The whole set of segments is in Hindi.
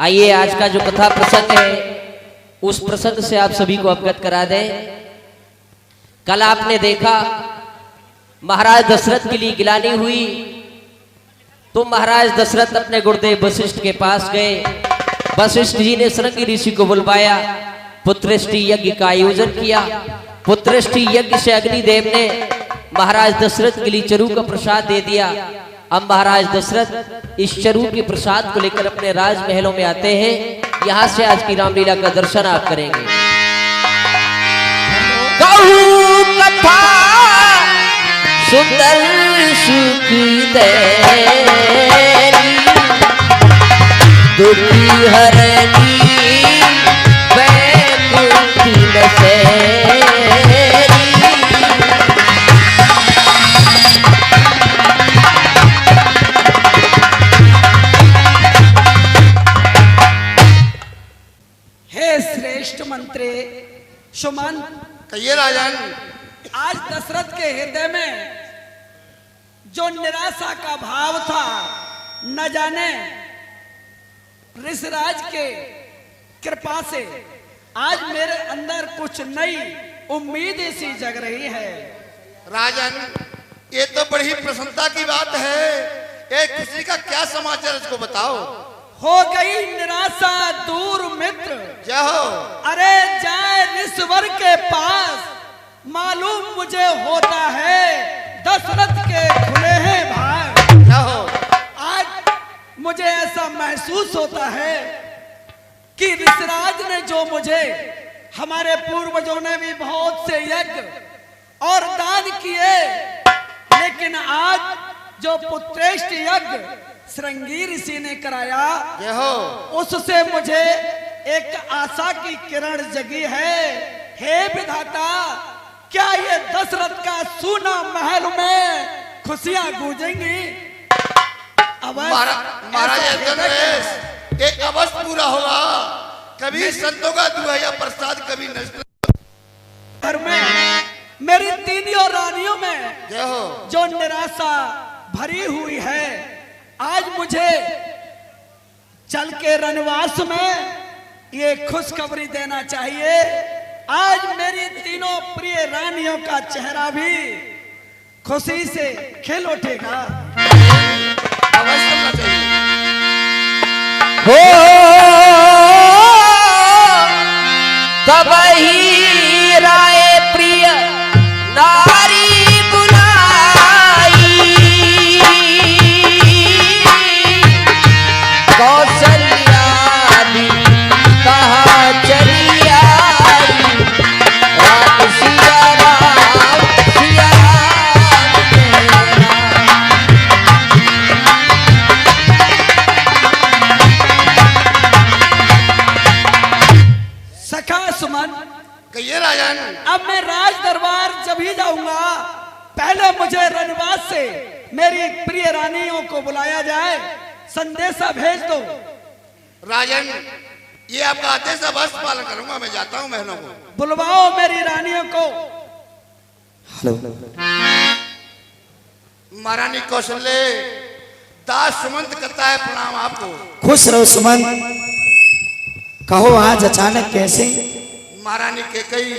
आइए आज का जो कथा प्रसंग है उस प्रसंग से आप सभी को अवगत करा दें। कल आपने देखा महाराज दशरथ के लिए गिलानी हुई तो महाराज दशरथ अपने गुरुदेव वशिष्ठ के पास गए। वशिष्ठ जी ने शृंगी ऋषि को बुलवाया, पुत्रष्टि यज्ञ का आयोजन किया। पुत्रष्टि यज्ञ से अग्निदेव ने महाराज दशरथ के लिए चरु का प्रसाद दे दिया। अब महाराज दशरथ इस चरु के प्रसाद को लेकर अपने राजमहलों में आते हैं। यहाँ से आज की रामलीला का दर्शन आप करेंगे। गौ कथा सुंदर सुख दुखी हरनी बैकुंठ नसेरी। हे श्रेष्ठ मंत्री सुमन, कहिए राजन। आज दशरथ के हृदय में जो निराशा का भाव था, न जाने ऋषिराज के कृपा से आज मेरे अंदर कुछ नई उम्मीद सी जग रही है। राजन, ये तो बड़ी प्रसन्नता की बात है। एक खुशी का क्या समाचार, इसको बताओ। हो गई निराशा दूर मित्र, जाओ। अरे जाए ऋषवर के पास, मालूम मुझे होता है दशरथ के खुले हैं भाग। जाओ। आज मुझे ऐसा महसूस होता है कि ऋषिराज ने जो मुझे, हमारे पूर्वजों ने भी बहुत से यज्ञ और दान किए, लेकिन आज जो पुत्रेष्ठ यज्ञ शृंगी ऋषि ने कराया, उससे मुझे एक आशा की किरण जगी है। हे विधाता, क्या ये दशरथ का सूना महल में खुशियां गूंजेंगी? महाराज एक अवश्य पूरा होगा। कभी संतों का दुहाया प्रसाद, कभी घर में मेरी तीनों रानियों में जो निराशा भरी हुई है, आज मुझे चल के रनवास में ये खुशखबरी देना चाहिए। आज मेरी तीनों प्रिय रानियों का चेहरा भी खुशी से खिल उठेगा। हो तब ही राय प्रिय नारी बुलाई, कौशल्या कहा चली आई, राम सिया राम सिया सखा सुमन, कहिए राजन। अब मैं राज दरबार जब ही जाऊंगा, पहले मुझे रनवास से मेरी प्रिय रानियों को बुलाया जाए, संदेशा भेज दो। राजन, ये आपका आदेश अवश्य पालन करूंगा। मैं जाता हूँ महलों को। बुलवाओ मेरी रानियों को। महारानी कौशल्य, दास सुमंत करता है प्रणाम आपको। खुश रहो सुमन। कहो आज अचानक कैसे? महारानी कैकेयी,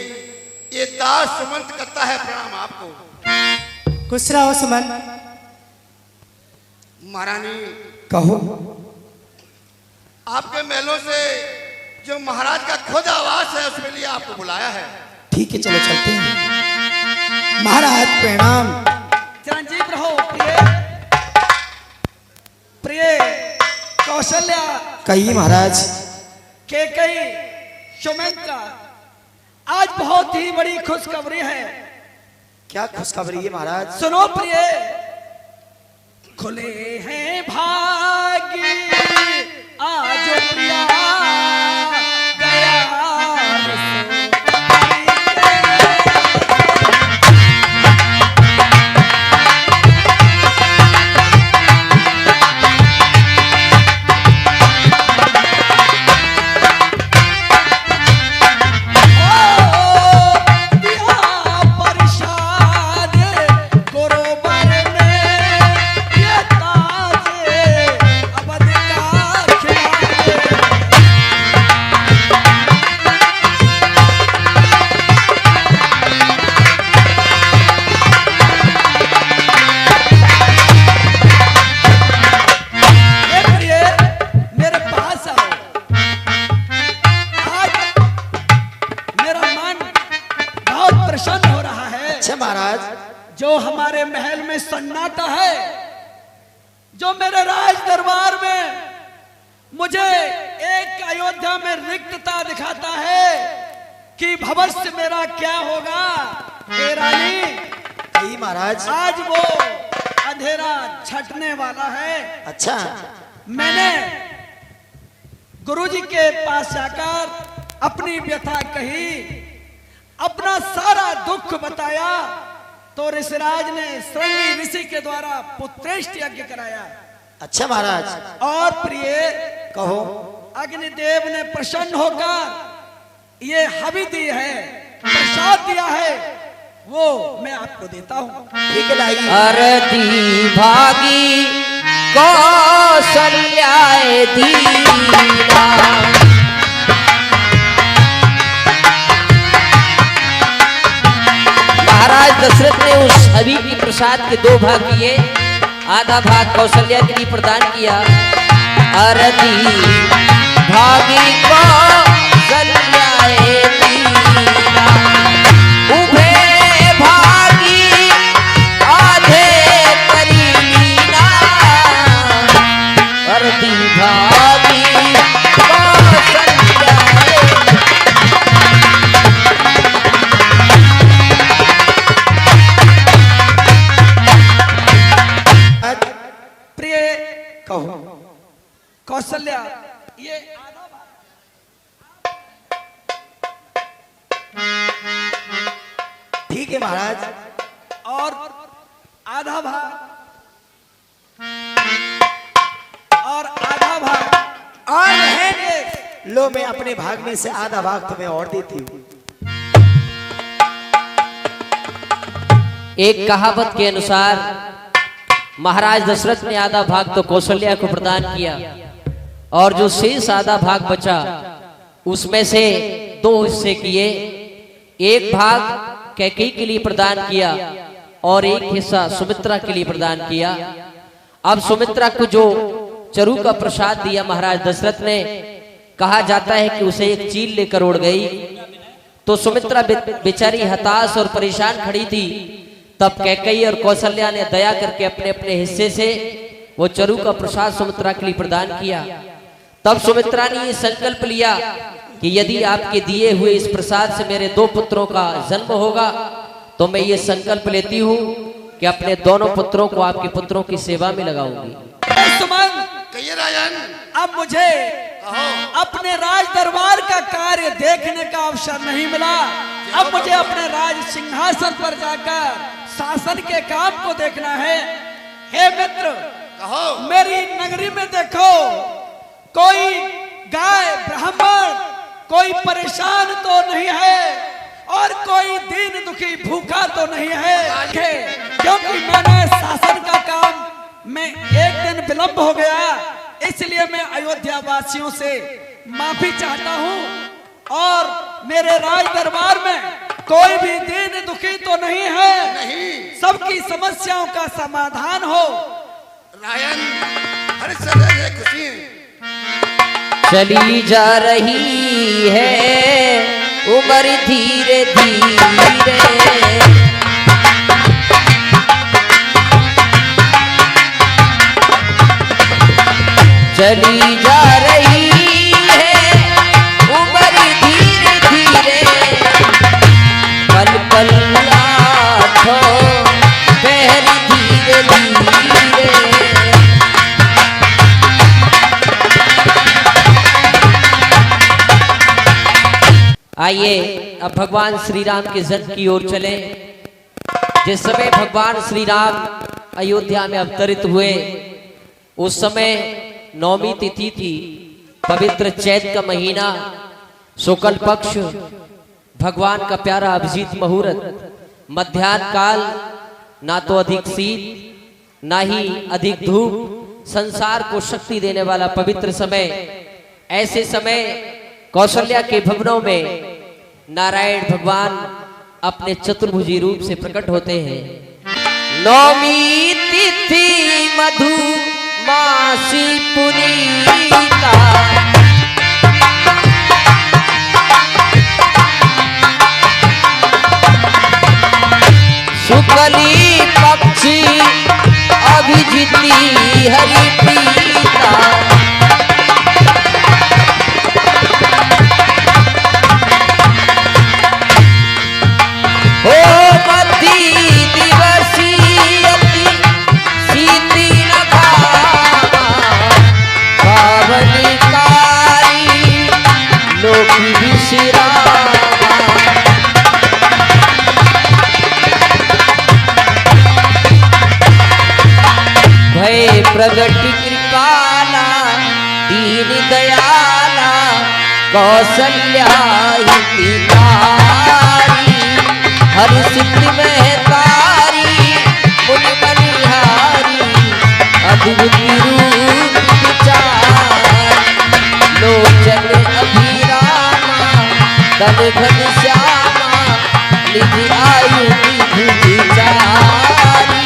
ये दास सुमंत करता है प्रणाम आपको। खुश रहो सुमन। महारानी, कहो। आपके महलों से जो महाराज का खुद आवास है, उसके लिए आपको बुलाया है। ठीक है, चलो चलते हैं। महाराज प्रणाम। चिरंजीव रहो प्रिय प्रिय कौशल्या। कहिए महाराज। कैकेयी, सुमित्रा, आज बहुत ही बड़ी खुशखबरी है। क्या खुशखबरी है महाराज? सुनो प्रिय, खुले हैं भाग्य आज प्रिया गया। क्या सन्नाटा है जो मेरे राज दरबार में मुझे एक अयोध्या में रिक्तता दिखाता है कि भविष्य मेरा क्या होगा। हे रानी, जी महाराज। आज वो अंधेरा छटने वाला है। अच्छा, मैंने गुरुजी के पास जाकर अपनी व्यथा कही, अपना सारा दुख बताया, तो ऋषिराज ने श्रृंगी ऋषि के द्वारा पुत्रेष्ट यज्ञ कराया। अच्छा महाराज। और प्रिय, कहो। अग्निदेव ने प्रसन्न होकर ये हवि दी है, प्रसाद दिया है, वो मैं आपको देता हूं। ठीक है, लाइए। अरती भागी कौशल्याए दीना, महाराज दशरथ ने उस हवि की प्रसाद के 2 भाग किए। आधा भाग कौशल्या के लिए प्रदान किया। अरती भागी कौशल्याए दीना, उभे भागी आधे करीना, अरती भागी कौशल्याए। प्रिय, कहो। कौशल्या, ये आधा भाग ठीक है महाराज। और आधा भाग और आधा भाग और रहेंगे। लो, मैं अपने भाग में से आधा भाग तुम्हें और देती हूँ। एक कहावत के अनुसार महाराज दशरथ ने आधा भाग तो कौशल्या को प्रदान किया, और जो शेष आधा भाग बचा उसमें से 2 हिस्से किए। एक भाग कैकेयी के लिए प्रदान किया और एक हिस्सा सुमित्रा के लिए प्रदान किया। अब सुमित्रा को जो चरु का प्रसाद दिया महाराज दशरथ ने, कहा जाता है कि उसे एक चील लेकर उड़ गई। तो सुमित्रा बेचारी हताश और परेशान खड़ी थी। तब कैकेयी और कौशल्या ने दया करके अपने अपने हिस्से से वो चरु का प्रसाद सुमित्रा के लिए प्रदान किया। तब सुमित्रा ने ये संकल्प लिया कि यदि आपके दिए हुए इस प्रसाद से मेरे 2 पुत्रों का जन्म होगा, तो मैं ये संकल्प लेती हूँ कि अपने दोनों पुत्रों को आपके पुत्रों की सेवा में लगाऊंगी। सुमन, कहिए राजन। अब मुझे अपने राज दरबार का कार्य देखने का अवसर नहीं मिला। अब मुझे अपने राज सिंहासन पर जाकर शासन के काम को देखना है। हे मित्र, कहो। मेरी नगरी में देखो, कोई गाय ब्राह्मण, कोई परेशान तो नहीं है और कोई दीन दुखी भूखा तो नहीं है, क्योंकि मैंने शासन का काम में एक दिन विलंब हो गया। इसलिए मैं अयोध्या वासियों से माफी चाहता हूँ और मेरे राज दरबार में कोई भी दीन दुखी तो नहीं है। नहीं। सबकी समस्याओं का समाधान हो। रायन, हर समय से खुशी चली जा रही है उम्र धीरे धीरे, चली जा रही है उम्र धीरे धीरे, पल पल लाखों पहर धीरे धीरे। आइए अब भगवान श्री राम के जन्म की ओर चलें। जिस समय भगवान श्री राम अयोध्या में अवतरित हुए, उस समय 9वीं तिथि थी, पवित्र चैत का महीना, शुक्ल पक्ष, भगवान का प्यारा अभिजीत मुहूर्त, मध्याह्न काल, ना तो अधिक शीत ना ही अधिक धूप, संसार को शक्ति देने वाला पवित्र समय। ऐसे समय कौशल्या के भवनों में नारायण भगवान अपने चतुर्भुजी रूप से प्रकट होते हैं। 9वीं तिथि मधु मासी पुनीता, शुक्ली पक्षी बिसरावा। भय प्रगट कृपाला दीन दयाला कौशल्या हितकारी हर सिद्धि में तारी मुनि बलिहारी अद्भुत रूप विचार लोचन अभिरामा तन घन श्यामा निज आयु निधि विचारी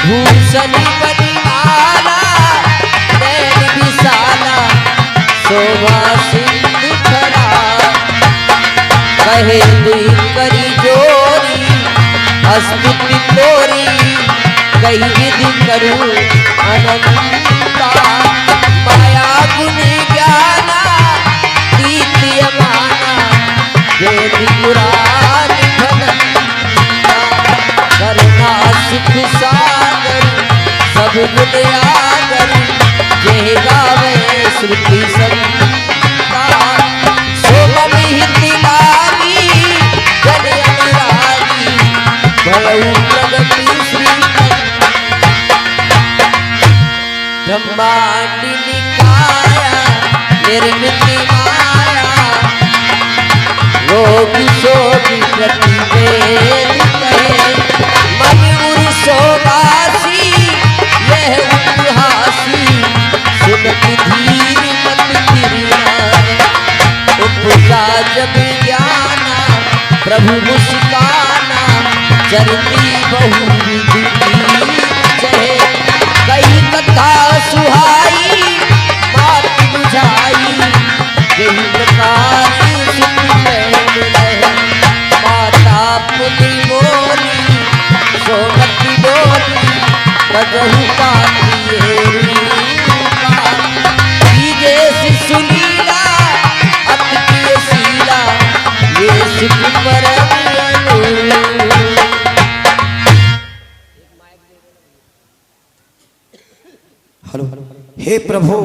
भूषण बलिहारा नैन विशाला शोभा सिंधु खरा कहे दुई करी जोरी अस्तुति तोरी कही विधि करूं अनंता माया गुण ज्ञाना कीर्ति माना देवी पुराण भनंता करुणा सुख सागर सब गुण आगर जय गावे श्रुति संता सोमन हित लागी जन अनुरागी भयउ प्रगति श्री ब्रह्मांड निकाया निर्मित माया रोग शोक प्रतिवेद कहे मयूर शोभासी यह उपहासी सुनत धीर मत गिरियाना उपजा जब ज्ञाना प्रभु मुस्काना चरती बहु विधि जय कई कथा सुहाई बात बुझाई यही प्रकार सुख में मिले माता पुनि बोली सोमति बोली बजहु सुनीला अति शीला ये सुख परम हेलो हे प्रभु,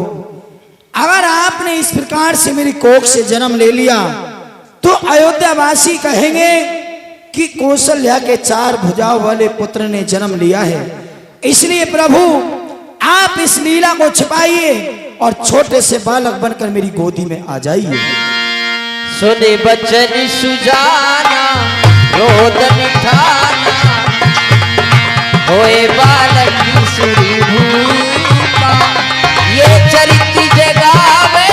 अगर आपने इस प्रकार से मेरी कोख से जन्म ले लिया तो अयोध्यावासी कहेंगे कि कौशल्या के 4 भुजाओं वाले पुत्र ने जन्म लिया है। इसलिए प्रभु आप इस लीला को छिपाइए और छोटे से बालक बनकर मेरी गोदी में आ जाइए। सुने बचन सुजाना रोदन ठाना होए बालक की सुरी भूपा ये चरित्र जगावे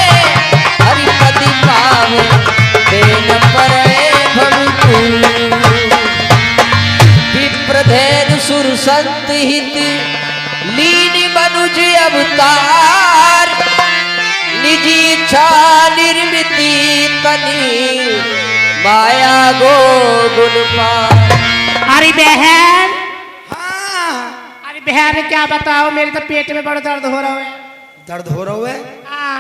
हरिपति पावे बेन परे भवतु विप्रधेन सुर संत हित लीन मनुज अवतार निजी इच्छा निर्मिति तनी माया गो गुण पार। अरे बहन, हाँ, अरे बहन क्या बताओ, मेरे तो पेट में बड़ा दर्द हो रहा है। दर्द हो रहा है? हाँ,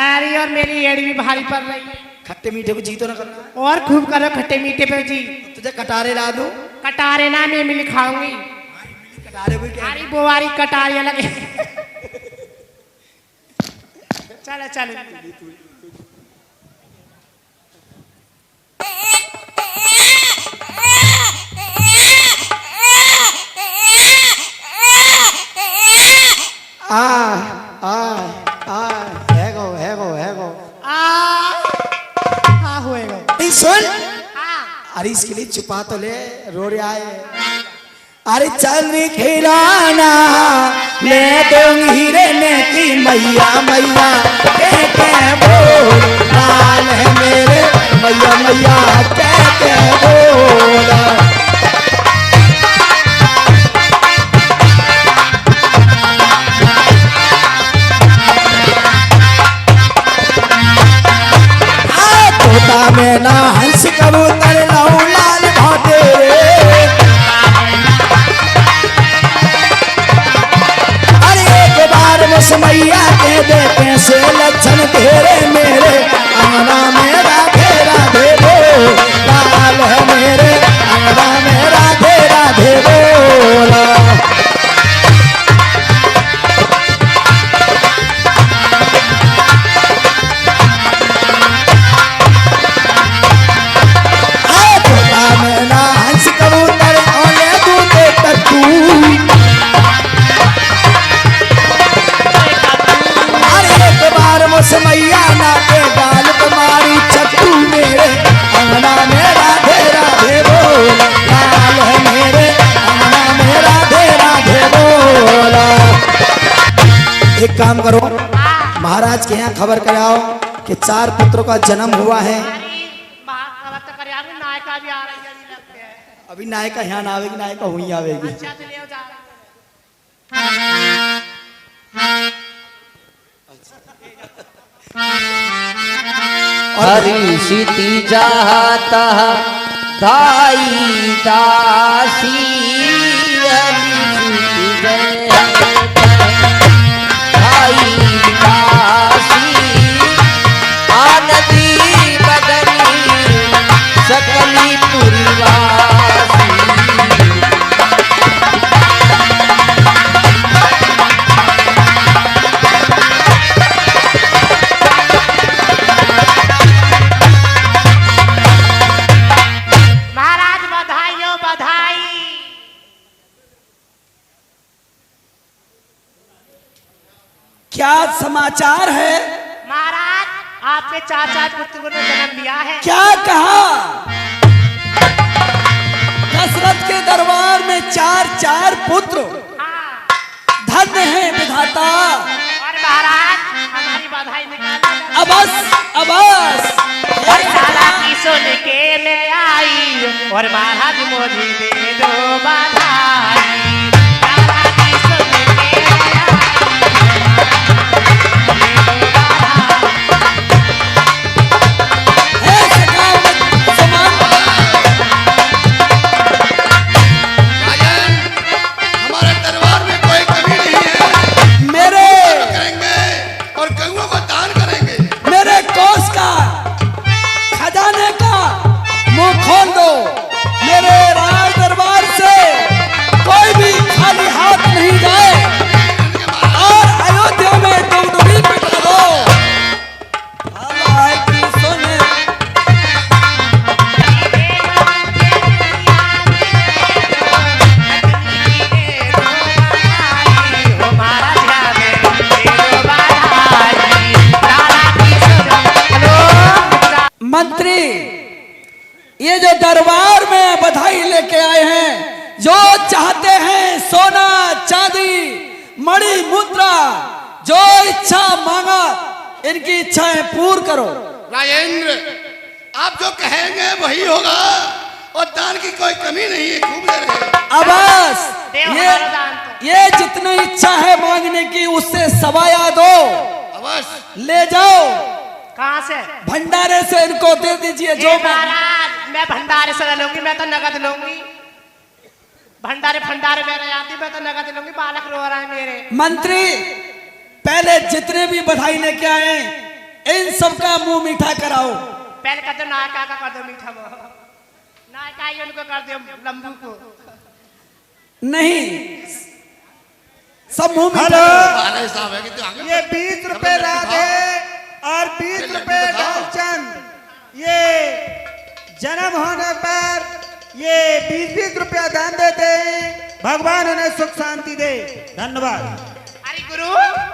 अरे और मेरी एड़ी भी भारी पड़ रही है। खट्टे मीठे को जी तो ना करना। और खूब करो खट्टे मीठे पे जी। तुझे कटारे ला दूं? कटारे ना मैं मिल खाऊंगी। कटारे भी क्या? अरे बोवारी कटारियां लगे। चलो चलो सुन, अरे इसके लिए छुपा तो ले, रो रहा है। अरे चल खिलाना मैं दूंगी रहने की मैया मैया कहते बोल लाल है मेरे मैया मैया कहते बोल। तोता में ना हंस कबूतर लाऊ लाल भाटे मैया के देते से लक्षण तेरे मेरे अंगना में राधे राधे बोल लाल है मेरे अंगना में राधे राधे बोल। एक काम करो, महाराज के यहाँ खबर कराओ कि 4 पुत्रों का जन्म हुआ है। नायका भी आ रही है, अभी लगते हैं। अभी नायका यहाँ ना आवेगी, नायका हुई आवेगी। अच्छा तो ले जा। हरि सिति जाता धाई दासी, हरि सिति जाता धाई दासी, आनंदी बदनी सकली पुरवासी। महाराज बधाई हो बधाई। क्या समाचार है? महाराज आपके 4 पुत्रों ने जन्म लिया है। क्या कहा? दशरथ के दरबार में 4 पुत्र। हाँ। धन्य है विधाता। और महाराज हमारी बधाई निकाल। अबस और साला की सुन के मैं आई, और महाराज मुझे दे दो बधाई। साला की सुन के मैं आई, हे सखावत समान। राजन, हमारे दरबार में कोई कमी नहीं है। मेरे करेंगे और गऊओं को दान करेंगे। मेरे कोष का खजाने का मुंह खोल दो। मेरे राज दरबार से कोई भी खाली हाथ नहीं जाए, और अयोध्या में डुगडुगी पिटा दो। हाय की सुने। हो महाराज गावे दे दो बधाई। साला की सुन। हेलो मंत्री, ये जो दरबार में बधाई लेके आए हैं, जो चाहते हैं सोना चांदी मणि मुद्रा, जो इच्छा मांगा, इनकी इच्छाएं पूर्ण करो। राजेंद्र, आप जो कहेंगे वही होगा, और दान की कोई कमी नहीं है। खूब दे रहे हैं। अबस देव हमारा दान तो। ये जितनी इच्छा है मांगने की, उससे सवाया दो। अवश्य। ले जाओ, कहाँ से? भंडारे से इनको दे दीजिए। जो ए महाराज मैं भंडारे से लूंगी, मैं तो नगद लूंगी। भंडारे फंडारे मेरे आती, मैं तो नगद लूंगी। बालक रो रहा है मेरे। मंत्री, पहले जितने भी बधाई लेके आए, इन सबका मुंह मीठा कराओ। पहले कर दो नायका का, कर दो मीठा वो। नायका ही उनको कर दो लंबू को। नहीं, सब मुंह मीठा हेलो। करो। महाराज साहब है कि तो आगे ये 20 रुपए राधे और 20 रुपए ढालचंद, ये जन्म होने पर ये 20-20 रुपया दान देते हैं। भगवान उन्हें सुख शांति दे। धन्यवाद। अरे गुरु,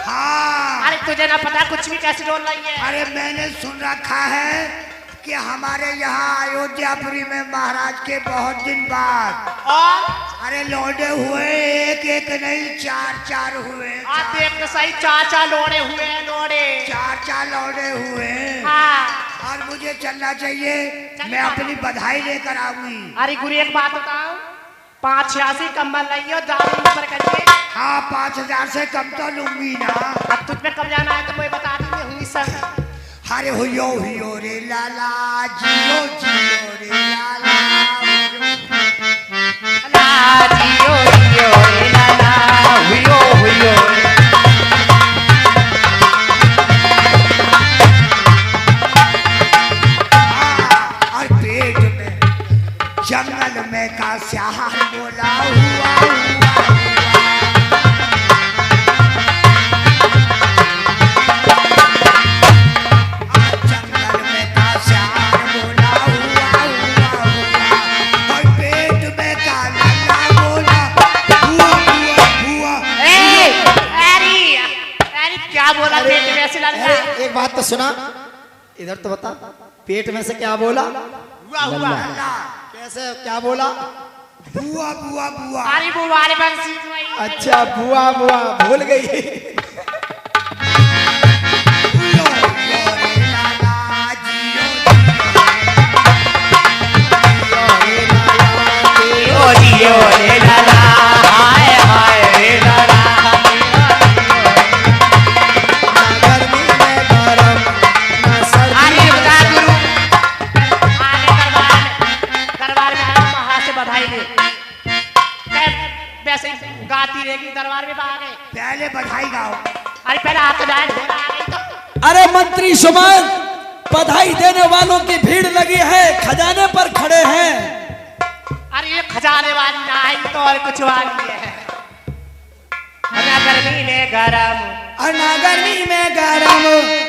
हाँ, अरे तुझे ना पता कुछ भी कैसे डोल रही है। अरे मैंने सुन रखा है कि हमारे यहाँ अयोध्यापुरी में महाराज के बहुत दिन बाद और अरे लौटे हुए, एक नहीं 4 हुए। आप देख तो सही, 4 लोड़े हुए हैं, लोड़े। 4 लौटे हुए। हाँ। और मुझे चलना चाहिए, मैं अपनी बधाई लेकर आऊंगी। अरे गुरु एक बात बताओ, 586 कंबल लाइयो, दारू नंबर करिए। हाँ, 5000 से कम तो लूंगी ना। अब तुझ पे कब जाना है तो कोई बता दी, मैं हुई सब। अरे हुयो रे लाला, जियो जियो रे लाला। ला जियो जियो रे लाला, हुयो हुयो। और पेट में जंगल में का स्याहर बोला हुआ। जंगल में का स्याहर बोला हुआ। और पेट में का लल्ला बोला हुआ। अरे क्या बोला पेट में ऐसे लग रहा है? अरे एक बात तो सुना, इधर तो बता, पेट में से क्या बोला? हुआ। कैसे क्या बोला? बुआ बुआ बुआ। अरे बुआ रे बंसी भाई। अच्छा, बुआ बुआ भूल गई। सारे मंत्री सुमन बधाई देने वालों की भीड़ लगी है, खजाने पर खड़े हैं। अरे ये खजाने वाली ना आई तो और कुछ वाली है। ना गर्मी में गरम और ना गर्मी में गरम